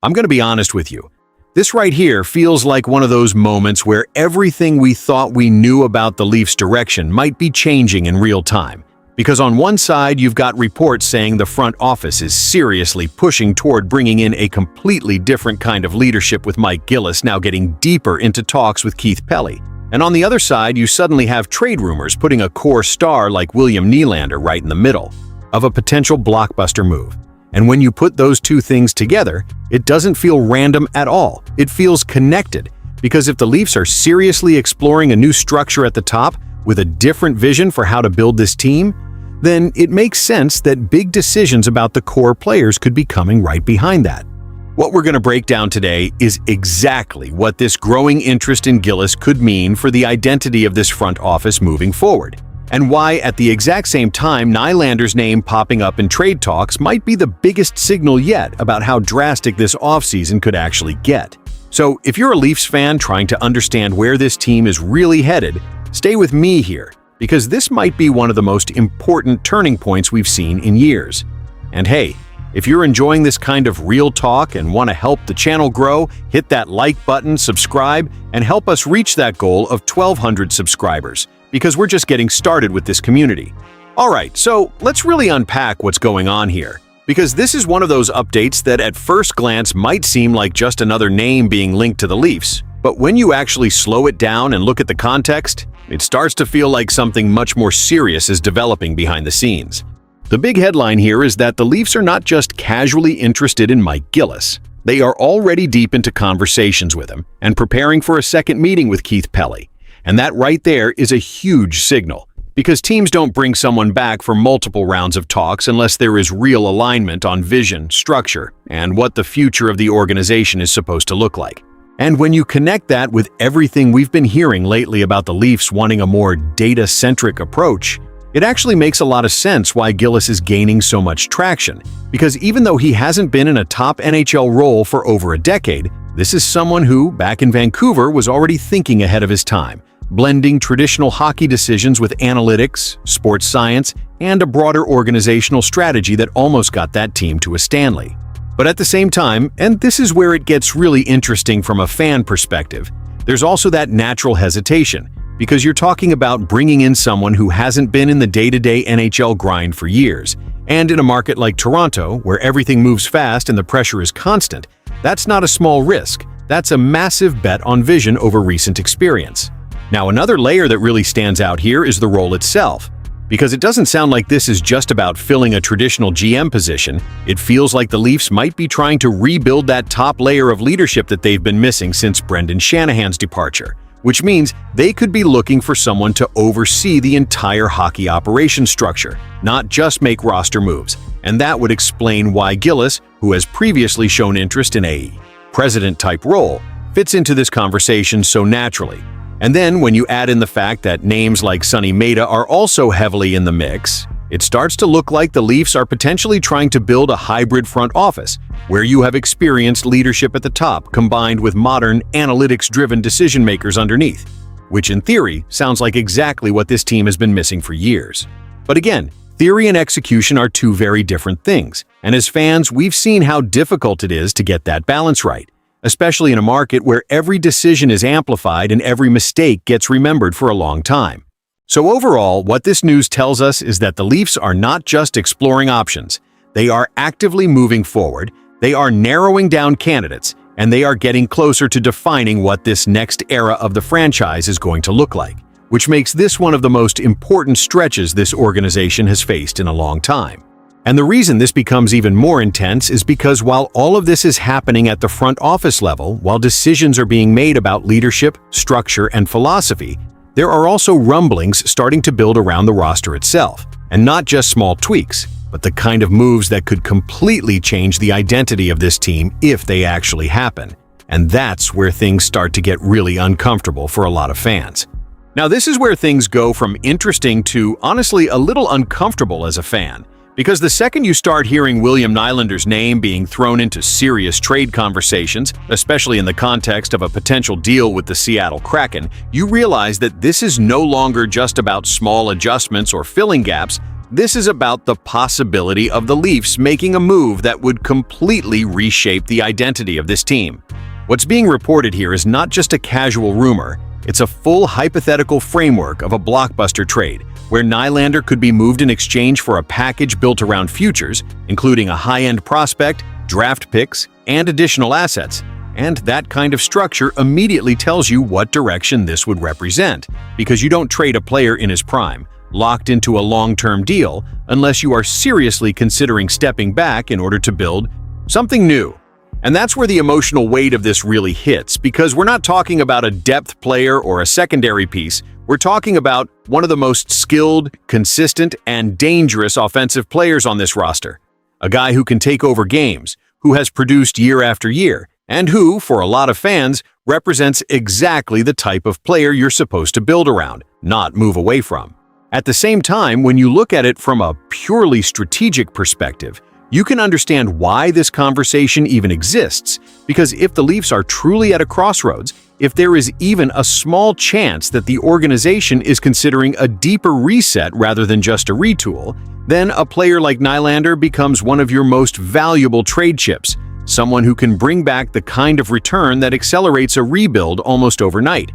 I'm going to be honest with you. This right here feels like one of those moments where everything we thought we knew about the Leafs' direction might be changing in real time. Because on one side, you've got reports saying the front office is seriously pushing toward bringing in a completely different kind of leadership, with Mike Gillis now getting deeper into talks with Keith Pelly. And on the other side, you suddenly have trade rumors putting a core star like William Nylander right in the middle of a potential blockbuster move. And when you put those two things together, it doesn't feel random at all. It feels connected, because if the Leafs are seriously exploring a new structure at the top with a different vision for how to build this team, then it makes sense that big decisions about the core players could be coming right behind that. What we're going to break down today is exactly what this growing interest in Gillis could mean for the identity of this front office moving forward, and why at the exact same time Nylander's name popping up in trade talks might be the biggest signal yet about how drastic this offseason could actually get. So if you're a Leafs fan trying to understand where this team is really headed, stay with me here, because this might be one of the most important turning points we've seen in years. And hey, if you're enjoying this kind of real talk and want to help the channel grow, hit that like button, subscribe, and help us reach that goal of 1,200 subscribers, because we're just getting started with this community. Alright, so let's really unpack what's going on here, because this is one of those updates that at first glance might seem like just another name being linked to the Leafs, but when you actually slow it down and look at the context, it starts to feel like something much more serious is developing behind the scenes. The big headline here is that the Leafs are not just casually interested in Mike Gillis. They are already deep into conversations with him and preparing for a second meeting with Keith Pelly. And that right there is a huge signal, because teams don't bring someone back for multiple rounds of talks unless there is real alignment on vision, structure, and what the future of the organization is supposed to look like. And when you connect that with everything we've been hearing lately about the Leafs wanting a more data-centric approach, it actually makes a lot of sense why Gillis is gaining so much traction, because even though he hasn't been in a top NHL role for over a decade, this is someone who, back in Vancouver, was already thinking ahead of his time, blending traditional hockey decisions with analytics, sports science, and a broader organizational strategy that almost got that team to a Stanley. But at the same time, and this is where it gets really interesting from a fan perspective, there's also that natural hesitation, because you're talking about bringing in someone who hasn't been in the day-to-day NHL grind for years, and in a market like Toronto, where everything moves fast and the pressure is constant, that's not a small risk. That's a massive bet on vision over recent experience. Now, another layer that really stands out here is the role itself. Because it doesn't sound like this is just about filling a traditional GM position, it feels like the Leafs might be trying to rebuild that top layer of leadership that they've been missing since Brendan Shanahan's departure, which means they could be looking for someone to oversee the entire hockey operation structure, not just make roster moves. And that would explain why Gillis, who has previously shown interest in a president-type role, fits into this conversation so naturally. And then when you add in the fact that names like Sonny Maeda are also heavily in the mix, it starts to look like the Leafs are potentially trying to build a hybrid front office, where you have experienced leadership at the top combined with modern, analytics-driven decision-makers underneath, which in theory sounds like exactly what this team has been missing for years. But again, theory and execution are two very different things, and as fans, we've seen how difficult it is to get that balance right, especially in a market where every decision is amplified and every mistake gets remembered for a long time. So overall, what this news tells us is that the Leafs are not just exploring options. They are actively moving forward, they are narrowing down candidates, and they are getting closer to defining what this next era of the franchise is going to look like, which makes this one of the most important stretches this organization has faced in a long time. And the reason this becomes even more intense is because while all of this is happening at the front office level, while decisions are being made about leadership, structure, and philosophy, there are also rumblings starting to build around the roster itself, and not just small tweaks, but the kind of moves that could completely change the identity of this team if they actually happen. And that's where things start to get really uncomfortable for a lot of fans. Now, this is where things go from interesting to, honestly, a little uncomfortable as a fan. Because the second you start hearing William Nylander's name being thrown into serious trade conversations, especially in the context of a potential deal with the Seattle Kraken, you realize that this is no longer just about small adjustments or filling gaps, This is about the possibility of the Leafs making a move that would completely reshape the identity of this team. What's being reported here is not just a casual rumor, it's a full hypothetical framework of a blockbuster trade, where Nylander could be moved in exchange for a package built around futures, including a high-end prospect, draft picks, and additional assets. And that kind of structure immediately tells you what direction this would represent, because you don't trade a player in his prime, locked into a long-term deal, unless you are seriously considering stepping back in order to build something new. And that's where the emotional weight of this really hits, because we're not talking about a depth player or a secondary piece. We're talking about one of the most skilled, consistent, and dangerous offensive players on this roster. A guy who can take over games, who has produced year after year, and who, for a lot of fans, represents exactly the type of player you're supposed to build around, not move away from. At the same time, when you look at it from a purely strategic perspective, you can understand why this conversation even exists, because if the Leafs are truly at a crossroads, if there is even a small chance that the organization is considering a deeper reset rather than just a retool, then a player like Nylander becomes one of your most valuable trade chips, someone who can bring back the kind of return that accelerates a rebuild almost overnight.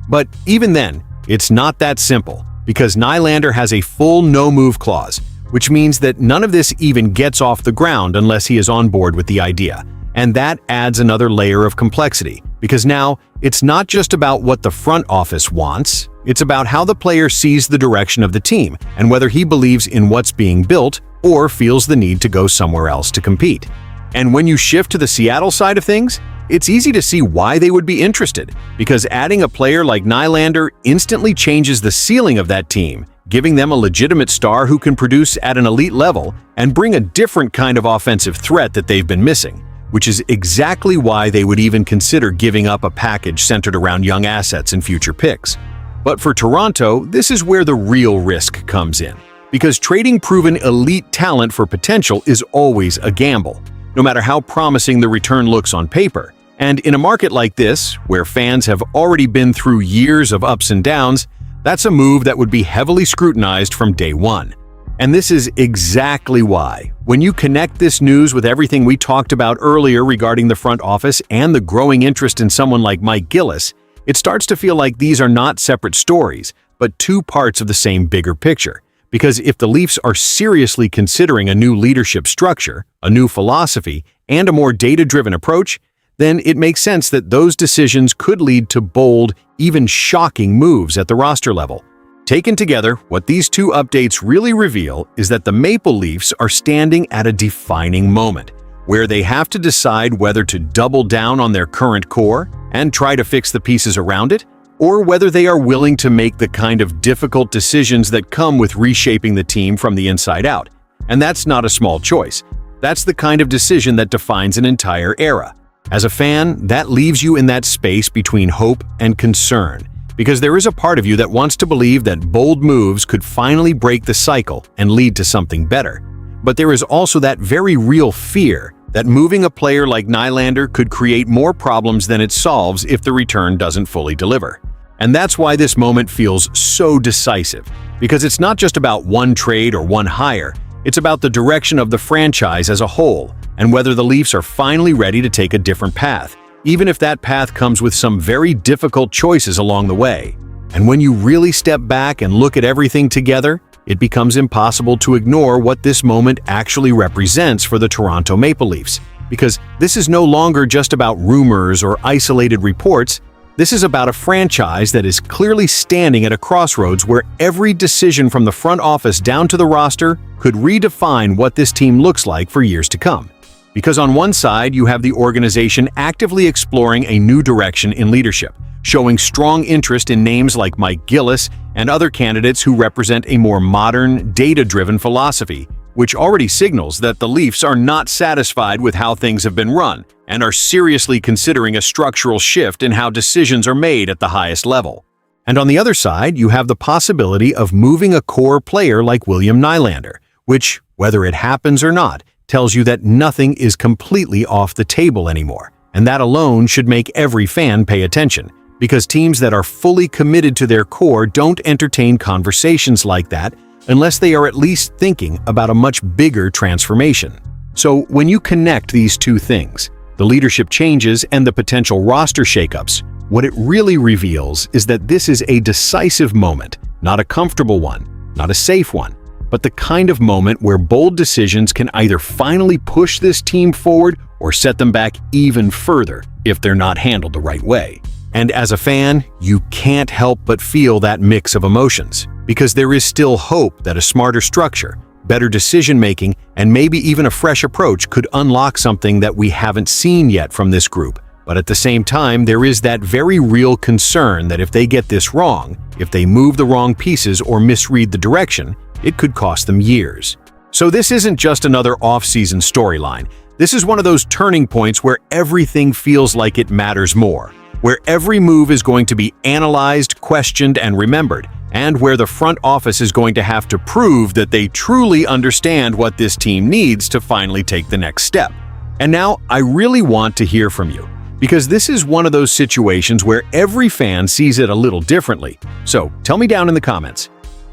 But even then, it's not that simple, because Nylander has a full no-move clause, which means that none of this even gets off the ground unless he is on board with the idea. And that adds another layer of complexity, because now it's not just about what the front office wants, it's about how the player sees the direction of the team and whether he believes in what's being built or feels the need to go somewhere else to compete. And when you shift to the Seattle side of things, it's easy to see why they would be interested, because adding a player like Nylander instantly changes the ceiling of that team, giving them a legitimate star who can produce at an elite level and bring a different kind of offensive threat that they've been missing, which is exactly why they would even consider giving up a package centered around young assets and future picks. But for Toronto, this is where the real risk comes in, because trading proven elite talent for potential is always a gamble, no matter how promising the return looks on paper. And in a market like this, where fans have already been through years of ups and downs, that's a move that would be heavily scrutinized from day one. And this is exactly why, when you connect this news with everything we talked about earlier regarding the front office and the growing interest in someone like Mike Gillis, it starts to feel like these are not separate stories, but two parts of the same bigger picture. Because if the Leafs are seriously considering a new leadership structure, a new philosophy, and a more data-driven approach, then it makes sense that those decisions could lead to bold, even shocking moves at the roster level. Taken together, what these two updates really reveal is that the Maple Leafs are standing at a defining moment, where they have to decide whether to double down on their current core and try to fix the pieces around it, or whether they are willing to make the kind of difficult decisions that come with reshaping the team from the inside out. And that's not a small choice. That's the kind of decision that defines an entire era. As a fan, that leaves you in that space between hope and concern, because there is a part of you that wants to believe that bold moves could finally break the cycle and lead to something better. But there is also that very real fear that moving a player like Nylander could create more problems than it solves if the return doesn't fully deliver. And that's why this moment feels so decisive, because it's not just about one trade or one hire, it's about the direction of the franchise as a whole, and whether the Leafs are finally ready to take a different path, even if that path comes with some very difficult choices along the way. And when you really step back and look at everything together, it becomes impossible to ignore what this moment actually represents for the Toronto Maple Leafs, because this is no longer just about rumors or isolated reports. This is about a franchise that is clearly standing at a crossroads where every decision from the front office down to the roster could redefine what this team looks like for years to come. Because on one side, you have the organization actively exploring a new direction in leadership, showing strong interest in names like Mike Gillis and other candidates who represent a more modern, data-driven philosophy, which already signals that the Leafs are not satisfied with how things have been run and are seriously considering a structural shift in how decisions are made at the highest level. And on the other side, you have the possibility of moving a core player like William Nylander, which, whether it happens or not, tells you that nothing is completely off the table anymore. And that alone should make every fan pay attention, because teams that are fully committed to their core don't entertain conversations like that unless they are at least thinking about a much bigger transformation. So when you connect these two things, the leadership changes and the potential roster shakeups, what it really reveals is that this is a decisive moment, not a comfortable one, not a safe one, but the kind of moment where bold decisions can either finally push this team forward or set them back even further if they're not handled the right way. And as a fan, you can't help but feel that mix of emotions, because there is still hope that a smarter structure, better decision-making, and maybe even a fresh approach could unlock something that we haven't seen yet from this group. But at the same time, there is that very real concern that if they get this wrong, if they move the wrong pieces or misread the direction, it could cost them years. So this isn't just another off-season storyline. This is one of those turning points where everything feels like it matters more, where every move is going to be analyzed, questioned, and remembered, and where the front office is going to have to prove that they truly understand what this team needs to finally take the next step. And now, I really want to hear from you, because this is one of those situations where every fan sees it a little differently. So, tell me down in the comments,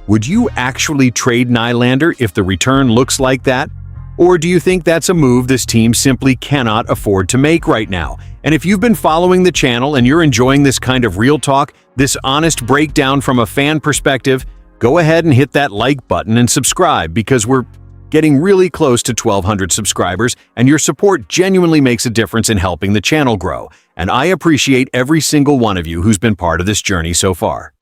would you actually trade Nylander if the return looks like that? Or do you think that's a move this team simply cannot afford to make right now? And if you've been following the channel and you're enjoying this kind of real talk, this honest breakdown from a fan perspective, go ahead and hit that like button and subscribe, because we're getting really close to 1,200 subscribers, and your support genuinely makes a difference in helping the channel grow. And I appreciate every single one of you who's been part of this journey so far.